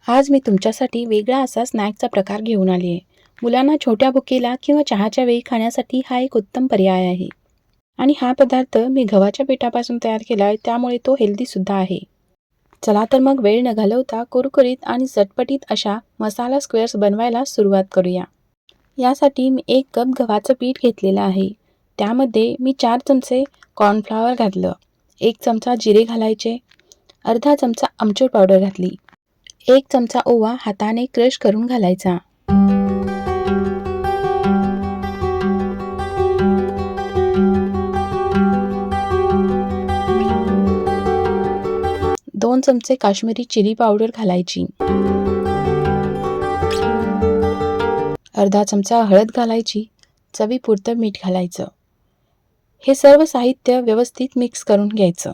आज मी तुमच्यासाठी वेगळा असा स्नॅकचा प्रकार घेऊन आली आहे. मुलांना छोट्या भुकेला किंवा चहाच्या वेळी खाण्यासाठी हा एक उत्तम पर्याय आहे. आणि हा पदार्थ मी गव्हाच्या पिठापासून तयार केला आहे, त्यामुळे तो हेल्दीसुद्धा आहे. चला तर मग वेळ न घालवता कुरकुरीत आणि चटपटीत अशा मसाला स्क्वेअर्स बनवायला सुरुवात करूया. यासाठी मी 1 कप गव्हाचं पीठ घेतलेलं आहे. त्यामध्ये मी 4 चमचे कॉर्नफ्लॉवर घातलं, 1 चमचा जिरे घालायचे, अर्धा चमचा आमचूर पावडर घातली, 1 चमचा ओवा हाताने क्रश करून घालायचा. 2 चमचे काश्मीरी चिली पावडर घालायची, अर्धा चमचा हळद घालायची, चवीपुरतं मीठ घालायचं. हे सर्व साहित्य व्यवस्थित मिक्स करून घ्यायचं.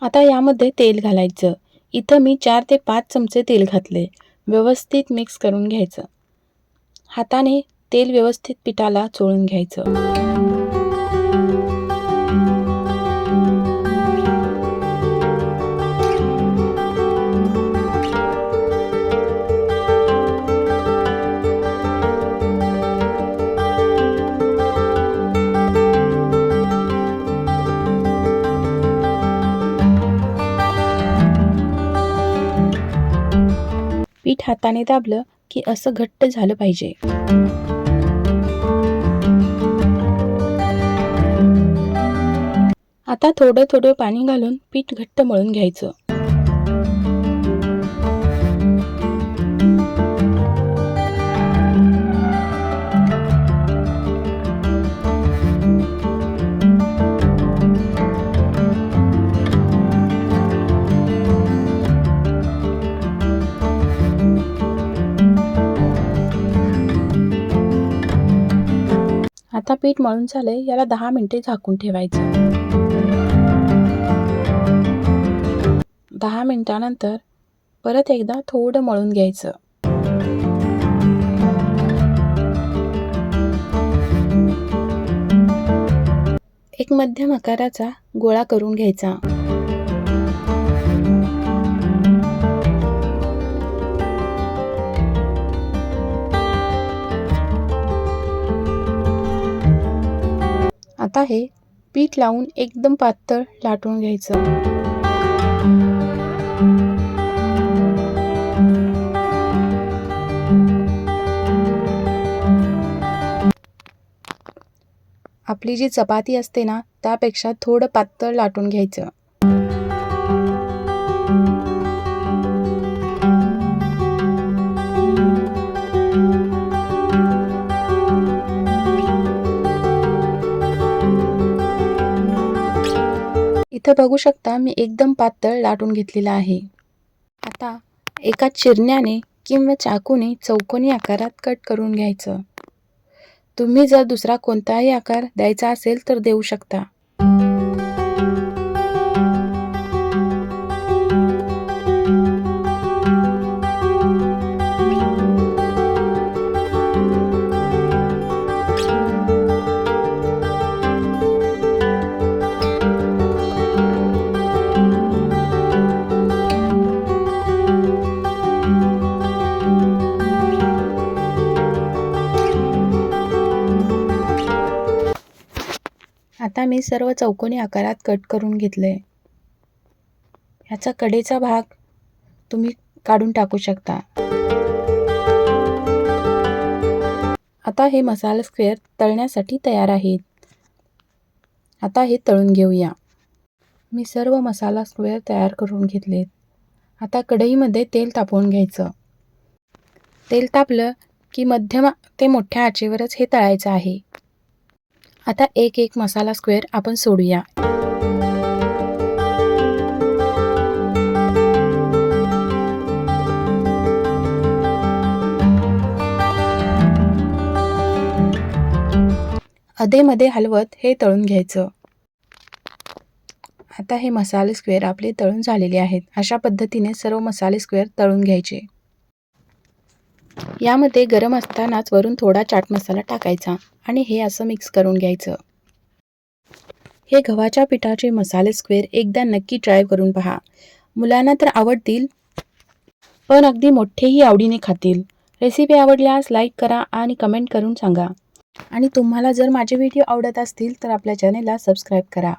आता यामध्ये तेल घालायचं. इथं मी 4 ते 5 चमचे तेल घातले. व्यवस्थित मिक्स करून घ्यायचं. हाताने तेल व्यवस्थित पिठाला चोळून घ्यायचं. पीठ हाताने दाबलं की असं घट्ट झालं पाहिजे. आता थोडं थोडं पाणी घालून पीठ घट्ट मळून घ्यायचं. आता पीठ मळून झालंय, याला 10 मिनिटे झाकून ठेवायचं. 10 मिनिटानंतर परत एकदा थोडं मळून घ्यायचं. एक मध्यम आकाराचा गोळा करून घ्यायचा. आता हे पीठ लावून एकदम पातळ लाटून घ्यायचं. आपली जी चपाती असते ना, त्यापेक्षा थोडं पातळ लाटून घ्यायचं. इथं बघू शकता मी एकदम पातळ लाटून घेतलेला आहे. आता एका चिरण्याने किंवा चाकूने चौकोनी आकारात कट करून घ्यायचं. तुम्ही जर दुसरा कोणताही आकार द्यायचा असेल तर देऊ शकता. आता मी सर्व चौकोनी आकारात कट करून घेतलंय. ह्याचा कडेचा भाग तुम्ही काढून टाकू शकता. आता हे मसाला स्क्वेअर तळण्यासाठी तयार आहेत. आता हे तळून घेऊया. मी सर्व मसाला स्क्वेअर तयार करून घेतलेत. आता कढईमध्ये तेल तापवून घ्यायचं. तेल तापलं की मध्यम ते मोठ्या आचेवरच हे तळायचं आहे. आता एक एक मसाला स्क्वेअर आपण सोडूया. अधेमध्ये हलवत हे तळून घ्यायचं. आता हे मसाले स्क्वेअर आपले तळून झालेले आहेत. अशा पद्धतीने सर्व मसाले स्क्वेअर तळून घ्यायचे. यामध्ये गरम असतानाच वरून थोडा चाट मसाला टाकायचा आणि हे असं मिक्स करून घ्यायचं. हे गव्हाच्या पिठाचे मसाले स्क्वेअर एकदा नक्की ट्राय करून पहा. मुलांना तर आवडतील, पण अगदी मोठेही आवडीने खातील. रेसिपी आवडल्यास लाईक करा आणि कमेंट करून सांगा. आणि तुम्हाला जर माझे व्हिडिओ आवडत असतील तर आपल्या चॅनेलला सबस्क्राईब करा.